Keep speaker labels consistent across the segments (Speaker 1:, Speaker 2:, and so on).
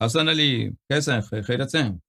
Speaker 1: حسن علی، کیسے ہیں؟ خیریت سے ہیں؟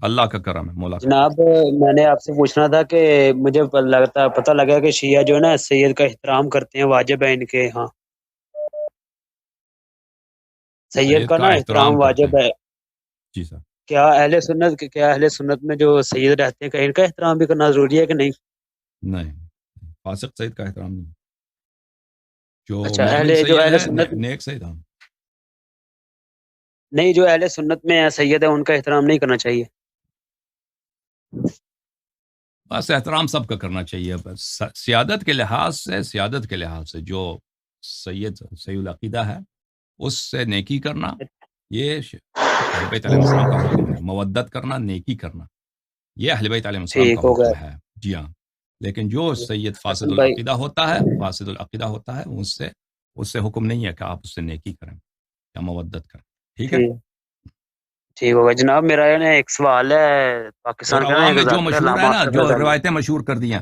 Speaker 1: اللہ کا کرم ہے، مولا کا کرم
Speaker 2: جناب میں نے آپ سے پوچھنا تھا کہ مجھے پتہ لگا کہ شیعہ جو ہے نا سید کا احترام کرتے ہیں، واجب ہے ان کے ہاں
Speaker 1: ہے۔
Speaker 2: سید
Speaker 1: سید
Speaker 2: کا
Speaker 1: کا
Speaker 2: نا
Speaker 1: احترام
Speaker 2: احترام
Speaker 1: کرتے
Speaker 2: واجب
Speaker 1: ہیں؟
Speaker 2: ہے۔
Speaker 1: جی سر۔
Speaker 2: کیا اہل سنت میں جو سید رہتے ہیں کہ ان کا احترام بھی کرنا ضروری ہے کہ نہیں؟
Speaker 1: نہیں، فاسق سید کا احترام نہیں، جو
Speaker 2: اچھا
Speaker 1: مومن
Speaker 2: اہل جو
Speaker 1: سید
Speaker 2: اہل
Speaker 1: ہے،
Speaker 2: سنت
Speaker 1: نیک سید ہم۔
Speaker 2: نہیں، جو اہل سنت میں سید ہے ان کا احترام نہیں کرنا چاہیے؟
Speaker 1: بس احترام سب کا کرنا چاہیے، بس سیادت کے لحاظ سے جو سید العقیدہ ہے اس سے نیکی کرنا، یہ اہل بیت علیہ السلام کا حکم ہے۔ مودت کرنا، نیکی کرنا، یہ اہل بیت علیہ السلام
Speaker 2: ٹھیک
Speaker 1: کا
Speaker 2: ہو گیا۔
Speaker 1: حکم ہے۔ جی ہاں، لیکن جو سید
Speaker 2: حسن بھائی
Speaker 1: فاسد العقیدہ ہوتا ہے اس سے حکم نہیں ہے کہ آپ اس سے نیکی کریں یا مودت کریں، ٹھیک ہے؟
Speaker 2: ٹھیک ٹھیک ہوگا جناب، میرا ہے نا ایک سوال ہے۔
Speaker 1: اور
Speaker 2: پاکستان کا نا
Speaker 1: عوام
Speaker 2: ایک
Speaker 1: میں جو
Speaker 2: ذاکر ہے
Speaker 1: مشہور ہے
Speaker 2: علامہ
Speaker 1: نا،
Speaker 2: اشرف
Speaker 1: جو
Speaker 2: رضا عالوی۔
Speaker 1: روایتیں مشہور کر دی ہیں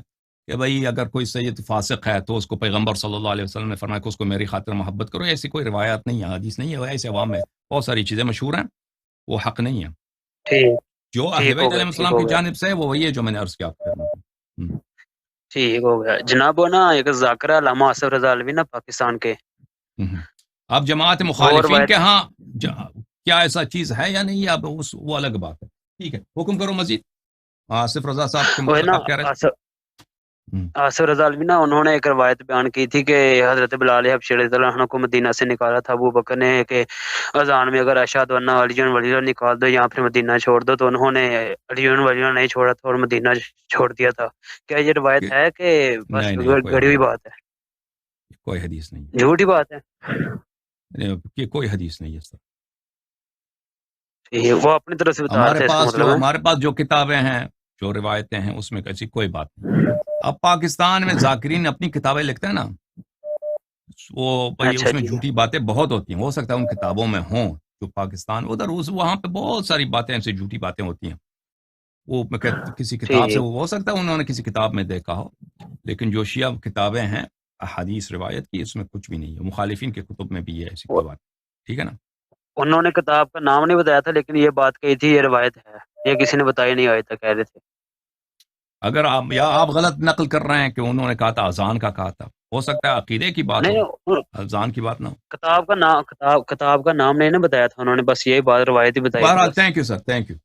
Speaker 1: کہ بھائی اگر کوئی سید فاسق ہے تو اس کو پیغمبر صلی اللہ علیہ وسلم نے فرمایا کہ اس کو میری خاطر محبت کرو، ایسی کوئی روایات نہیں ہے، حدیث نہیں ہے، ایسے عوام میں بہت ساری چیزیں مشہور ہیں، وہ حق نہیں ہے۔
Speaker 2: ٹھیک
Speaker 1: جو اہل
Speaker 2: ٹھیک
Speaker 1: بیت
Speaker 2: ہو
Speaker 1: علیہ
Speaker 2: گیا ٹھیک
Speaker 1: السلام کی
Speaker 2: ہو گیا
Speaker 1: جانب سے ہے وہ وہی ہے جو میں نے عرض کیا آپ کو۔
Speaker 2: ٹھیک ہو گیا جناب، وہ نا ایک ذاکر ہے علامہ اشرف رضا عالوی نا پاکستان کے،
Speaker 1: اب جماعت
Speaker 2: وہ
Speaker 1: مخالفین کے
Speaker 2: روایت
Speaker 1: ہاں کیا ایسا چیز ہے یا نہیں، اب وہ الگ بات ہے، ٹھیک ہے؟ حکم کرو مزید۔ آصف رضا صاحب کے
Speaker 2: وہ ہے
Speaker 1: متعلق
Speaker 2: نا
Speaker 1: آپ کہہ رہے
Speaker 2: آصف
Speaker 1: تھے؟
Speaker 2: آصف رضا عالوی نا انہوں نے ایک روایت بیان کی تھی کہ حضرت بلال حبشی رضی اللہ عنہ کو مدینہ سے نکالا تھا ابو بکر نے کہ اذان میں اگر اشہد ان علی ولی اللہ نکال دو یا پھر مدینہ چھوڑ دو، تو انہوں نے علی ولی اللہ نہیں چھوڑا تھا اور مدینہ چھوڑ دیا تھا۔ کیا یہ روایت
Speaker 1: کہ
Speaker 2: ہے کہ بس
Speaker 1: نہیں نہیں،
Speaker 2: گڑی ہوئی بات ہے،
Speaker 1: کوئی حدیث نہیں
Speaker 2: جھوٹی بات ہے؟
Speaker 1: ہے، یہ کوئی حدیث نہیں ہے سر۔
Speaker 2: ٹھیک ہے، وہ اپنی طرف سے بتا رہے تھے، اس کا مطلب ہے
Speaker 1: ہمارے پاس جو کتابیں ہیں، جو روایتیں ہیں، اس میں ایسی کوئی بات نہیں۔ اب پاکستان میں ذاکرین اپنی کتابیں لکھتے ہیں نا، وہ بھائی
Speaker 2: اچھا
Speaker 1: اس میں
Speaker 2: جی
Speaker 1: جھوٹی باتیں بہت ہوتی ہیں، ہو سکتا ہے ان کتابوں میں ہوں، جو پاکستان ادھر وہاں پہ بہت ساری باتیں ایسی جھوٹی باتیں ہوتی ہیں، وہ میں کسی کتاب سے،
Speaker 2: ٹھیک
Speaker 1: وہ ہو سکتا ہے انہوں نے کسی کتاب میں دیکھا ہو، لیکن جو شیعہ کتابیں ہیں احادیث روایت کی، اس میں کچھ بھی نہیں ہے، مخالفین کے کتب میں بھی ہے ایسی کوئی بات، ٹھیک ہے نا؟
Speaker 2: انہوں نے کتاب کا نام نہیں بتایا تھا، لیکن یہ بات کہی تھی، یہ روایت ہے، یہ کسی نے بتائی نہیں آئی تھا، کہہ رہے تھے۔
Speaker 1: اگر آپ غلط نقل کر رہے ہیں کہ انہوں نے کہا تھا اذان کا کہا تھا، ہو سکتا ہے عقیدے کی بات ہو،
Speaker 2: نہیں،
Speaker 1: اذان کی بات نہ ہو۔
Speaker 2: کتاب کا نام نہیں نا بتایا تھا انہوں نے، بس یہی بات روایت ہی بتائی تھی
Speaker 1: بہرحال
Speaker 2: بس۔
Speaker 1: Thank you sir, thank you.